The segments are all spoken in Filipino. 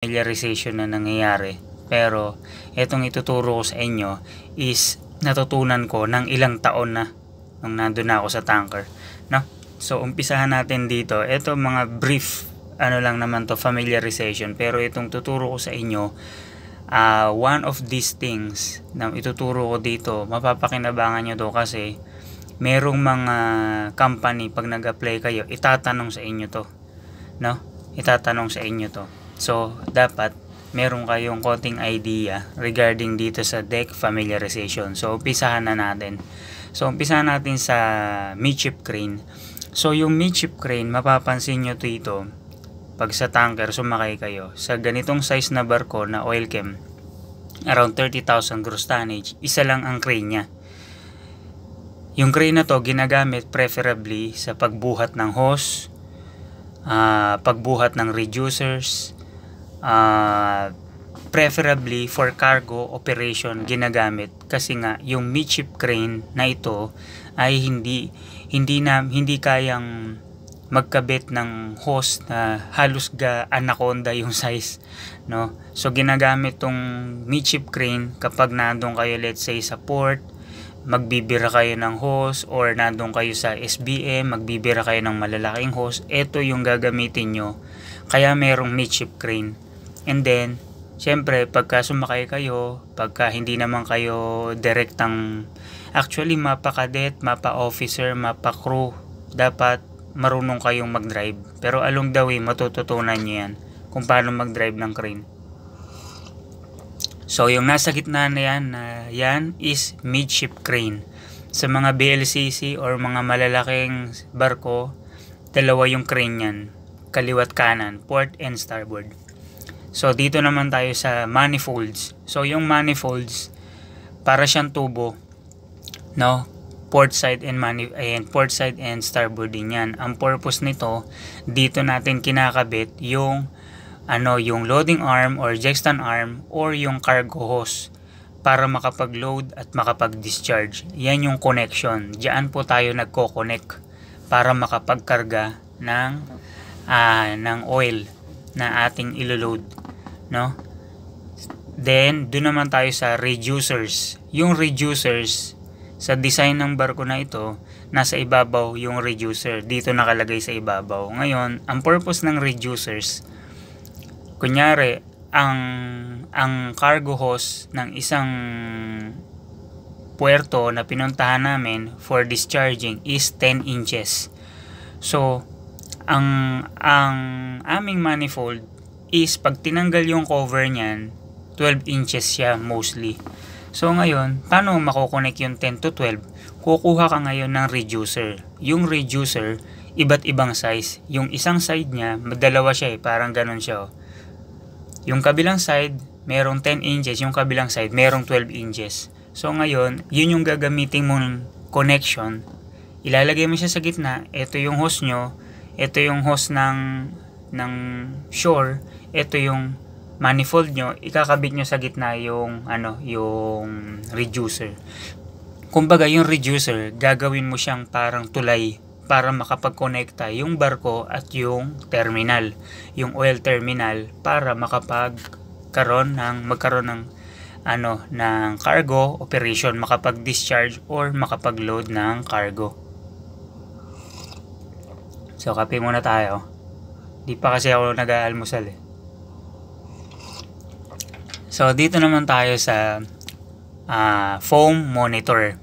familiarization na nangyayari. Pero etong ituturo ko sa inyo is natutunan ko ng ilang taon na nung nandun na ako sa tanker, no? So umpisahan natin dito. Ito mga brief lang naman to, familiarization. Pero itong tuturo ko sa inyo, one of these things na ituturo ko dito, mapapakinabangan nyo to kasi merong mga company pag nag-apply kayo, itatanong sa inyo to, no? Itatanong sa inyo to. So dapat meron kayong konting idea regarding dito sa deck familiarization. So umpisahan na natin. So umpisahan natin sa midship crane. So yung midship crane, mapapansin nyo dito pag sa tanker sumakay kayo sa ganitong size na barko na oil chem, around 30,000 gross tonnage, isa lang ang crane nya. Yung crane na to ginagamit preferably sa pagbuhat ng hose, pagbuhat ng reducers, preferably for cargo operation ginagamit, kasi nga yung midship crane na ito ay hindi kayang magkabit ng hose na halos anaconda yung size, no? So ginagamit tong midship crane kapag nandun kayo, let's say sa port, magbibira kayo ng hose, or nandun kayo sa SBM, magbibira kayo ng malalaking hose. Ito yung gagamitin nyo, kaya merong midship crane. And then syempre pagka sumakay kayo, pagka hindi naman kayo direktang, actually mapa cadet, mapa officer, mapa crew, dapat marunong kayong mag-drive. Pero along the way matututunan nyo yan kung paano mag-drive ng crane. So yung nasa gitna na yan is midship crane. Sa mga BLCC or mga malalaking barko, dalawa yung crane yan, kaliwat kanan, port and starboard. So dito naman tayo sa manifolds. So yung manifolds, para siyang tubo, no? Port side and starboard din yan. Ang purpose nito, dito natin kinakabit yung yung loading arm or jekstan arm or yung cargo hose para makapag-load at makapag-discharge. Yan yung connection. Diyan po tayo nagko-connect para makapagkarga ng oil na ating ilo-load, no? Then doon naman tayo sa reducers. Yung reducers, sa design ng barko na ito, nasa ibabaw yung reducer. Dito nakalagay sa ibabaw. Ngayon, ang purpose ng reducers, kunyari, ang cargo hose ng isang puerto na pinuntahan namin for discharging is 10 inches. So, ang aming manifold is pag tinanggal yung cover niyan, 12 inches siya mostly. So ngayon, paano makokonek yung 10 to 12? Kukuha ka ngayon ng reducer. Yung reducer, iba't ibang size. Yung isang side niya, dalawa siya parang ganun siya. Yung kabilang side, merong 10 inches. Yung kabilang side, merong 12 inches. So ngayon, yun yung gagamitin mong connection. Ilalagay mo siya sa gitna. Ito yung hose nyo. Ito yung hose ng shore. Ito yung manifold nyo, ikakabit nyo sa gitna yung yung reducer. Kumbaga yung reducer, gagawin mo siyang parang tulay para makapag-connecta yung barko at yung terminal, yung oil terminal, para magkaroon ng cargo operation, makapag-discharge or makapag-load ng cargo. So kape muna tayo. Di pa kasi ako nag-aalmusal So dito naman tayo sa foam monitor.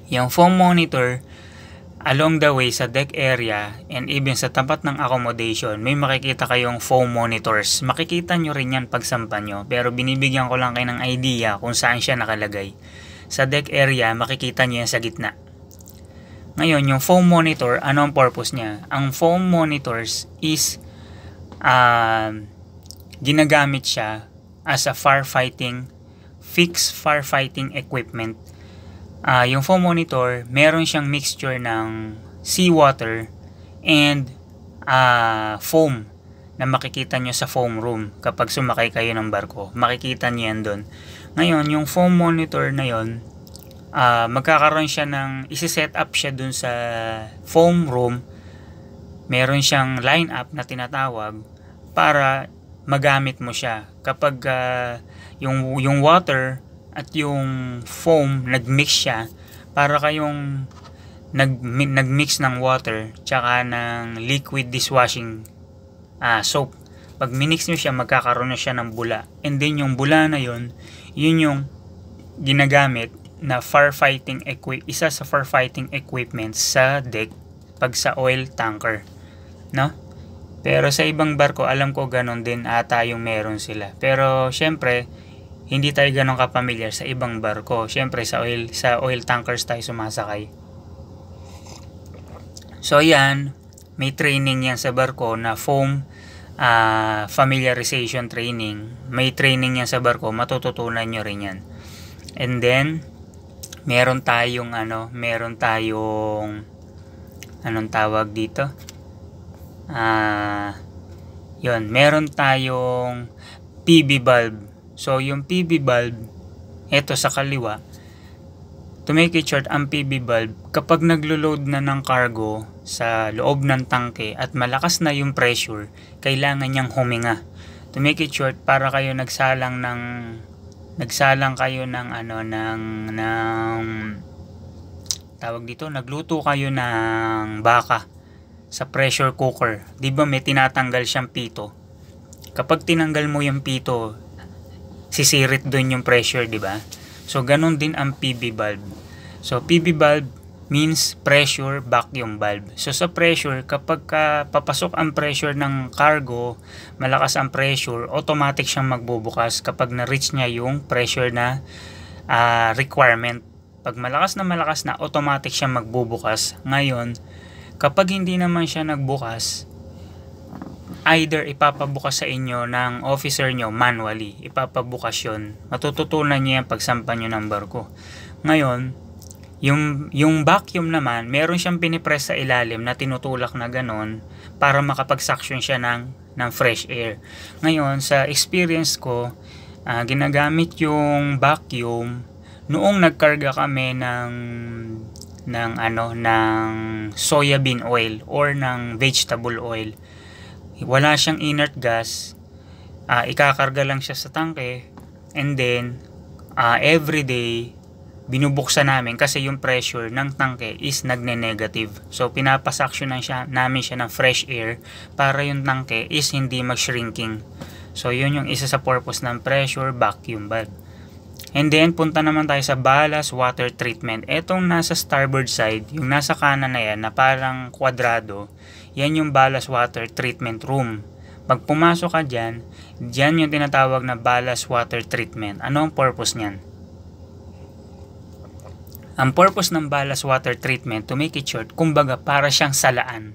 Yung foam monitor, along the way sa deck area and even sa tapat ng accommodation, may makikita kayong foam monitors. Makikita nyo rin yan pag sampan nyo, pero binibigyan ko lang kayo ng idea kung saan siya nakalagay. Sa deck area, makikita nyo yan sa gitna. Ngayon, yung foam monitor, ano ang purpose niya? Ang foam monitors is ginagamit siya as a fixed firefighting equipment. Yung foam monitor, meron siyang mixture ng seawater and foam na makikita nyo sa foam room kapag sumakay kayo ng barko. Makikita nyo yan doon. Ngayon, yung foam monitor na yon, magkakaroon siya isi-set up siya doon sa foam room. Meron siyang line up na tinatawag para magamit mo siya. Kapag yung water at yung foam nagmix siya, para kayong nagmix ng water tsaka ng liquid dishwashing soap. Pag minix nyo siya, magkakaroon na siya ng bula, and then yung bula na yun yung ginagamit na isa sa firefighting equipment sa deck pag sa oil tanker, no? Pero sa ibang barko, alam ko ganon din ata yung meron sila. Pero syempre, hindi tayo ganon kapamilyar sa ibang barko. Syempre sa oil tankers tayo sumasakay. So yan, may training yan sa barko na foam familiarization training. May training yan sa barko, matututunan nyo rin yan. And then meron tayong anong tawag dito? Meron tayong PB bulb. So yung PB bulb, eto sa kaliwa, to make it short, ang PB bulb, kapag naglo-load na ng cargo sa loob ng tangke at malakas na yung pressure, kailangan niyang huminga. To make it short, para kayo nagsalang kayo ng tawag dito, nagluto kayo ng baka sa pressure cooker. 'Di ba may tinatanggal siyang pito? Kapag tinanggal mo yung pito, sisirit doon yung pressure, 'di ba? So ganun din ang PB bulb. So PB bulb means pressure vacuum valve. So sa pressure, kapag papasok ang pressure ng cargo, malakas ang pressure, automatic siyang magbubukas kapag na-reach niya yung pressure na requirement. Pag malakas na, automatic siyang magbubukas. Ngayon, kapag hindi naman siya nagbukas, either ipapabukas sa inyo ng officer nyo manually, ipapabukas yun. Matututunan niyo yan pagsampa nyo ng barko. Ngayon, yung vacuum naman, meron siyang pinipress sa ilalim na tinutulak na ganon para makapag-suction siya ng fresh air. Ngayon, sa experience ko, ginagamit yung vacuum noong nagkarga kami ng soybean oil or ng vegetable oil. Wala siyang inert gas, ikakarga lang siya sa tangke, and then every day binubuksan namin kasi yung pressure ng tangke is nagne-negative. So pinapasaksyon namin siya ng fresh air para yung tangke is hindi mag-shrinking. So yun yung isa sa purpose ng pressure vacuum valve. And then punta naman tayo sa ballast water treatment. Etong nasa starboard side, yung nasa kanan na yan na parang kwadrado, yan yung ballast water treatment room. Pag pumasok ka dyan yung tinatawag na ballast water treatment. Ano ang purpose niyan? Ang purpose ng ballast water treatment, to make it short, kumbaga para siyang salaan.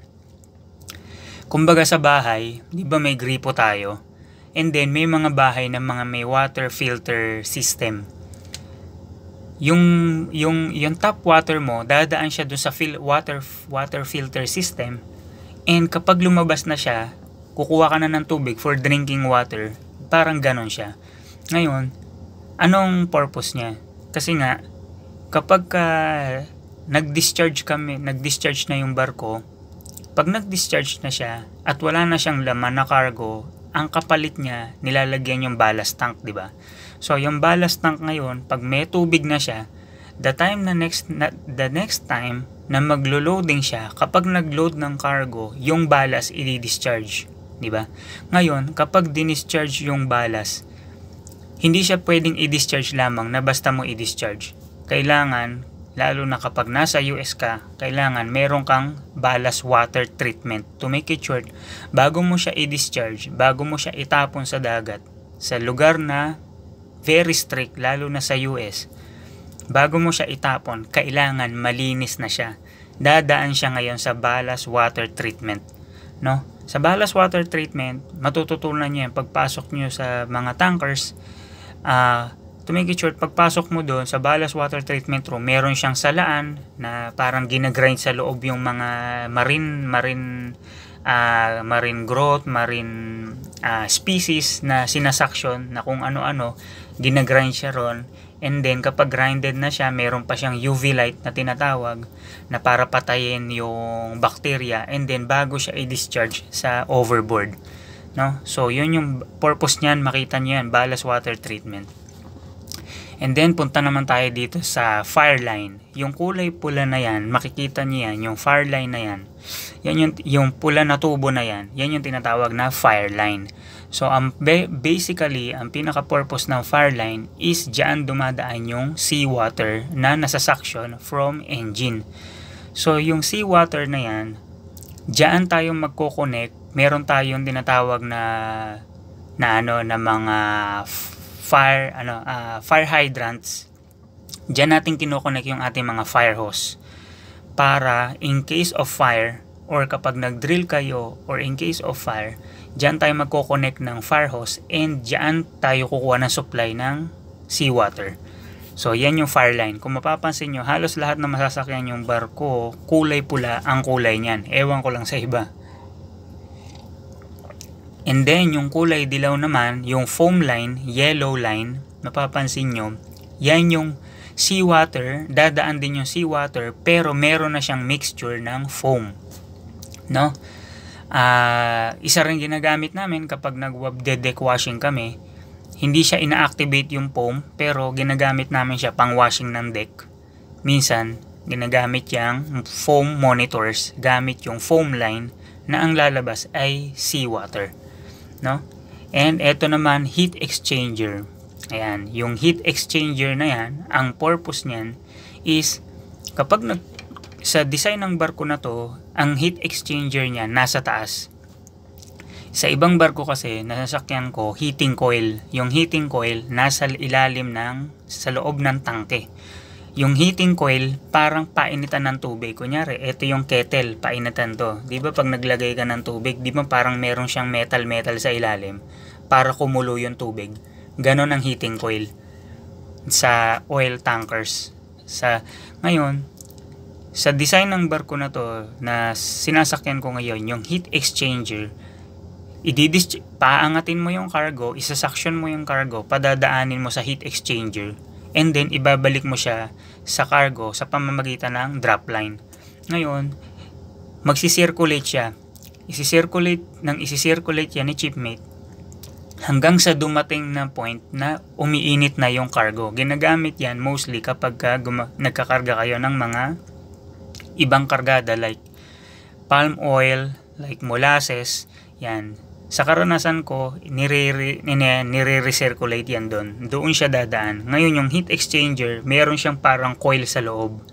Kumbaga sa bahay, di ba may gripo tayo? And then may mga bahay na may water filter system. Yung tap water mo, dadaan siya doon sa water filter system. And kapag lumabas na siya, kukuha ka na ng tubig for drinking water. Parang ganon siya. Ngayon, anong purpose niya? Kasi nga, kapag nag-discharge na yung barko, pag nag-discharge na siya at wala na siyang laman na cargo, ang kapalit niya, nilalagyan yung ballast tank, di ba? So, yung ballast tank ngayon, pag may tubig na siya, the next time na maglo-loading siya, kapag nag-load ng cargo, yung ballast i-discharge, di ba? Ngayon, kapag dinischarge yung ballast, hindi siya pwedeng i-discharge lamang na basta mo i-discharge. Kailangan, lalo na kapag nasa US ka, kailangan meron kang ballast water treatment. To make it short, bago mo siya i-discharge, bago mo siya itapon sa dagat, sa lugar na very strict, lalo na sa US, bago mo siya itapon, kailangan malinis na siya. Dadaan siya ngayon sa ballast water treatment. No? Sa ballast water treatment, matututunan niyo yan pagpasok niyo sa mga tankers. To make it short, pagpasok mo doon sa ballast water treatment room, meron siyang salaan na parang ginagrind sa loob yung mga marine growth, marine species na sinasaksyon na kung ano-ano, ginagrind siya ron. And then kapag grinded na siya, meron pa siyang UV light na tinatawag na para patayin yung bacteria, and then bago siya i-discharge sa overboard. no? So yun yung purpose niyan, makita niyo yan, ballast water treatment. And then punta naman tayo dito sa fire line. Yung kulay pula na yan, makikita niyo yan, yung fire line na yan. Yan yung pula na tubo na yan. Yan yung tinatawag na fire line. So basically, ang pinaka-purpose ng fire line is diyan dumadaan yung seawater na nasa-suction from engine. So yung seawater na yan, diyan tayo magko-connect. Meron tayong tinatawag na mga fire hydrants. Diyan natin kino-connect yung ating mga fire hose para in case of fire or kapag nag-drill kayo or in case of fire, diyan tayo magko-connect ng fire hose and diyan tayo kukuha ng supply ng seawater. So yan yung fire line. Kung mapapansin nyo, halos lahat na masasakyan yung barko, kulay pula ang kulay niyan. Ewan ko lang sa iba. And then yung kulay dilaw naman, yung foam line, yellow line, mapapansin nyo, yan yung seawater, dadaan din yung seawater pero meron na siyang mixture ng foam, no? Isa rin ginagamit namin kapag nag-deck washing kami, hindi siya ina-activate yung foam pero ginagamit namin siya pang washing ng deck. Minsan ginagamit yung foam monitors gamit yung foam line na ang lalabas ay seawater, no? And eto naman, heat exchanger. Ayan, yung heat exchanger na yan, ang purpose niyan is kapag sa design ng barko na to, ang heat exchanger niya nasa taas. Sa ibang barko kasi, nasasakyan ko, heating coil. Yung heating coil nasa ilalim sa loob ng tangke. Yung heating coil, parang painitan ng tubig. Kunyari, ito yung kettle, painitan to. Di ba pag naglagay ka ng tubig, di ba parang meron siyang metal sa ilalim para kumulo yung tubig. Ganon ang heating coil sa oil tankers. Ngayon, sa design ng barko na to na sinasakyan ko ngayon, yung heat exchanger, paangatin mo yung cargo, isasuction mo yung cargo, padadaanin mo sa heat exchanger, and then ibabalik mo siya sa cargo sa pamamagitan ng drop line. Ngayon, magsisirculate siya. Isisirculate yan ni shipmate hanggang sa dumating na point na umiinit na yung cargo. Ginagamit yan mostly kapag nagkakarga kayo ng mga ibang kargada like palm oil, like molasses, yan. Sa karanasan ko, nire-recirculate yan doon. Doon siya dadaan. Ngayon yung heat exchanger, meron siyang parang coil sa loob.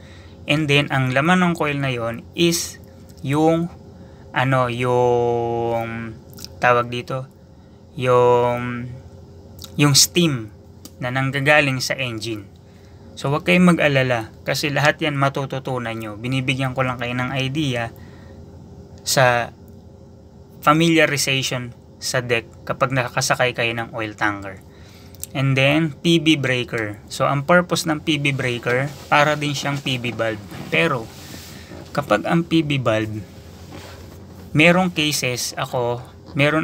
And then, ang laman ng coil na yon is yung tawag dito, yung steam na nanggagaling sa engine. So wag kayong mag-alala kasi lahat yan matututunan nyo. Binibigyan ko lang kayo ng idea sa familiarization sa deck kapag nakakasakay kayo ng oil tanker. And then PB breaker. So ang purpose ng PB breaker, para din siyang PB valve. Pero kapag ang PB valve, meron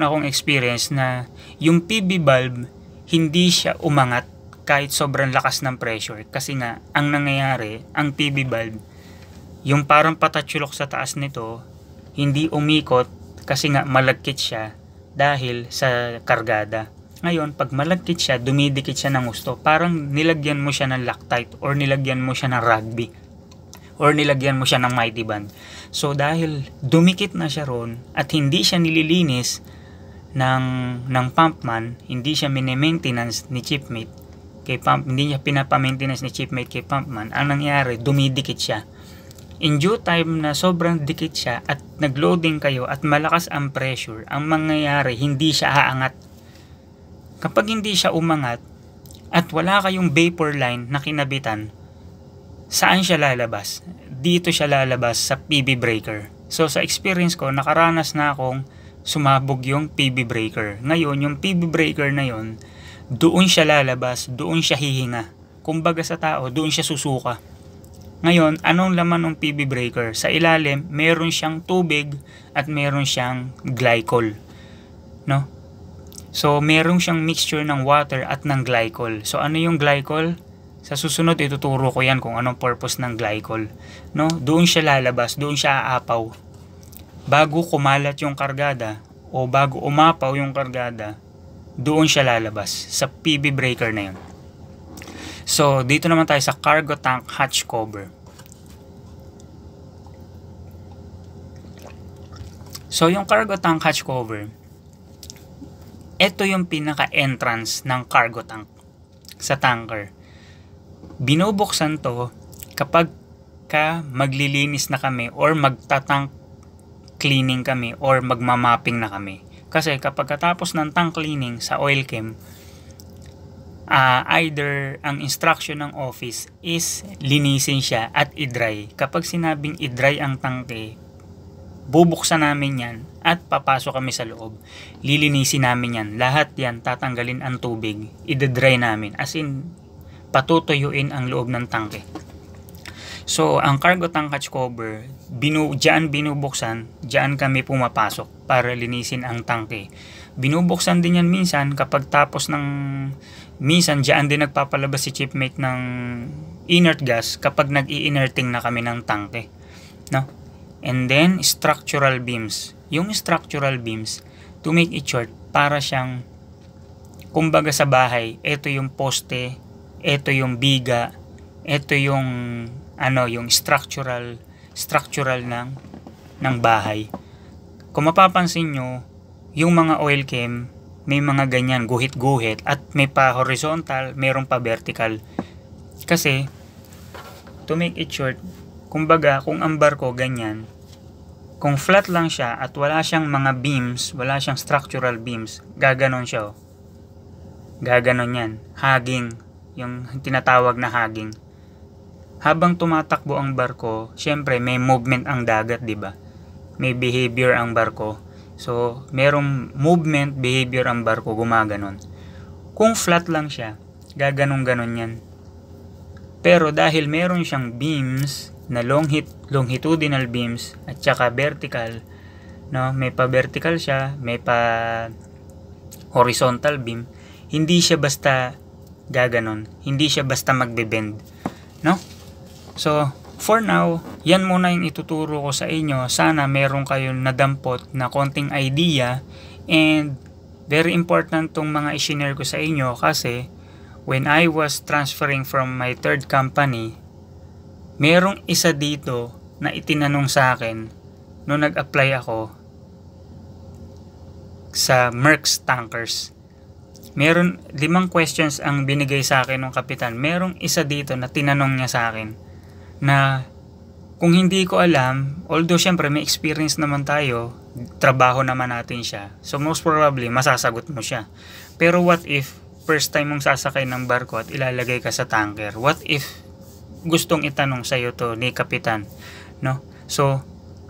akong experience na yung PB valve hindi siya umangat kahit sobrang lakas ng pressure. Kasi nga, ang nangyayari, ang PB valve, yung parang patatsulok sa taas nito, hindi umikot kasi nga malagkit siya dahil sa kargada. Ngayon, pag malagkit siya, dumidikit siya ng gusto. Parang nilagyan mo siya ng Loctite or nilagyan mo siya ng rugby or nilagyan mo siya ng mighty band. So dahil dumikit na siya ron at hindi siya nililinis ng pumpman, hindi siya mini-maintenance ni shipmate hindi niya pinapa-maintenance ni shipmate kay pumpman, ang nangyari, dumidikit siya. In due time na sobrang dikit siya at nagloading kayo at malakas ang pressure, ang mangyayari, hindi siya aangat. Kapag hindi siya umangat at wala kayong vapor line na kinabitan, saan siya lalabas? Dito siya lalabas sa PB breaker. So sa experience ko, nakaranas na akong sumabog yung PB breaker. Ngayon, yung PB breaker na yon, doon siya lalabas, doon siya hihinga. Kumbaga sa tao, doon siya susuka. Ngayon, anong laman ng PB breaker? Sa ilalim, meron siyang tubig at meron siyang glycol. No? So, meron siyang mixture ng water at ng glycol. So, ano yung glycol? Sa susunod, ituturo ko yan kung anong purpose ng glycol. No? Doon siya lalabas, doon siya aapaw. Bago kumalat yung kargada o bago umapaw yung kargada, doon siya lalabas sa PB breaker na yun. So dito naman tayo sa cargo tank hatch cover. So yung cargo tank hatch cover, ito yung pinaka entrance ng cargo tank sa tanker. Binubuksan to kapag maglilinis na kami or magtatank cleaning kami or magmamapping na kami. Kasi kapag katapos ng tank cleaning sa oil chem, either ang instruction ng office is linisin siya at i-dry. Kapag sinabing i-dry ang tangke, bubuksan namin yan at papasok kami sa loob. Lilinisin namin yan. Lahat yan tatanggalin ang tubig. I-dry namin. As in, patutuyuin ang loob ng tangke. So, ang cargo tank hatch cover, diyan binubuksan, diyan kami pumapasok para linisin ang tangke. Binubuksan din yan minsan kapag tapos ng, minsan diyan din nagpapalabas si shipmate ng inert gas kapag nag-i-inerting na kami ng tangke. No? And then, structural beams. Yung structural beams, to make it short, para siyang, kumbaga sa bahay, ito yung poste, ito yung biga, ito yung yung structural ng bahay. Kung mapapansin nyo, yung mga oil chem, may mga ganyan, guhit-guhit, at may pa horizontal, mayroon pa vertical. Kasi, to make it short, kumbaga, kung ang barko ganyan, kung flat lang siya at wala siyang mga beams, wala siyang structural beams, gaganon siya. Gaganon yan. Hugging. Yung tinatawag na hugging. Habang tumatakbo ang barko, syempre may movement ang dagat, di ba? May behavior ang barko. So, merong movement, behavior ang barko, gumaganon. Kung flat lang siya, gaganon-ganon yan. Pero dahil meron siyang beams, na longitudinal beams, at saka vertical, no? May pa vertical siya, may pa horizontal beam, hindi siya basta gaganon, hindi siya basta magbe-bend, no? So, for now, yan muna yung ituturo ko sa inyo. Sana meron kayong nadampot na konting idea, and very important tong mga i-share ko sa inyo kasi when I was transferring from my third company, merong isa dito na itinanong sa akin nung nag-apply ako sa Merck's Tankers. Meron 5 questions ang binigay sa akin ng kapitan. Merong isa dito na tinanong niya sa akin na kung hindi ko alam, although syempre may experience naman tayo, trabaho naman natin siya, so most probably masasagot mo siya. Pero what if first time mong sasakay ng barko at ilalagay ka sa tanker? What if gustong itanong sa'yo to ni kapitan, no? So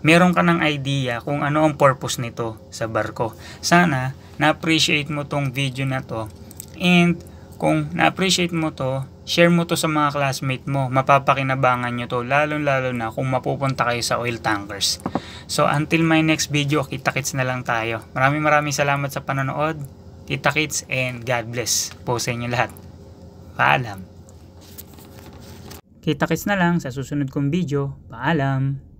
meron ka ng idea kung ano ang purpose nito sa barko. Sana na-appreciate mo tong video na to, and kung na-appreciate mo to, share mo to sa mga classmate mo. Mapapakinabangan nyo to, lalo na kung mapupunta kayo sa oil tankers. So until my next video, kita-kits na lang tayo. Maraming salamat sa panonood. Kita-kits and God bless po sa inyo lahat. Paalam. Kita-kits na lang sa susunod kong video. Paalam.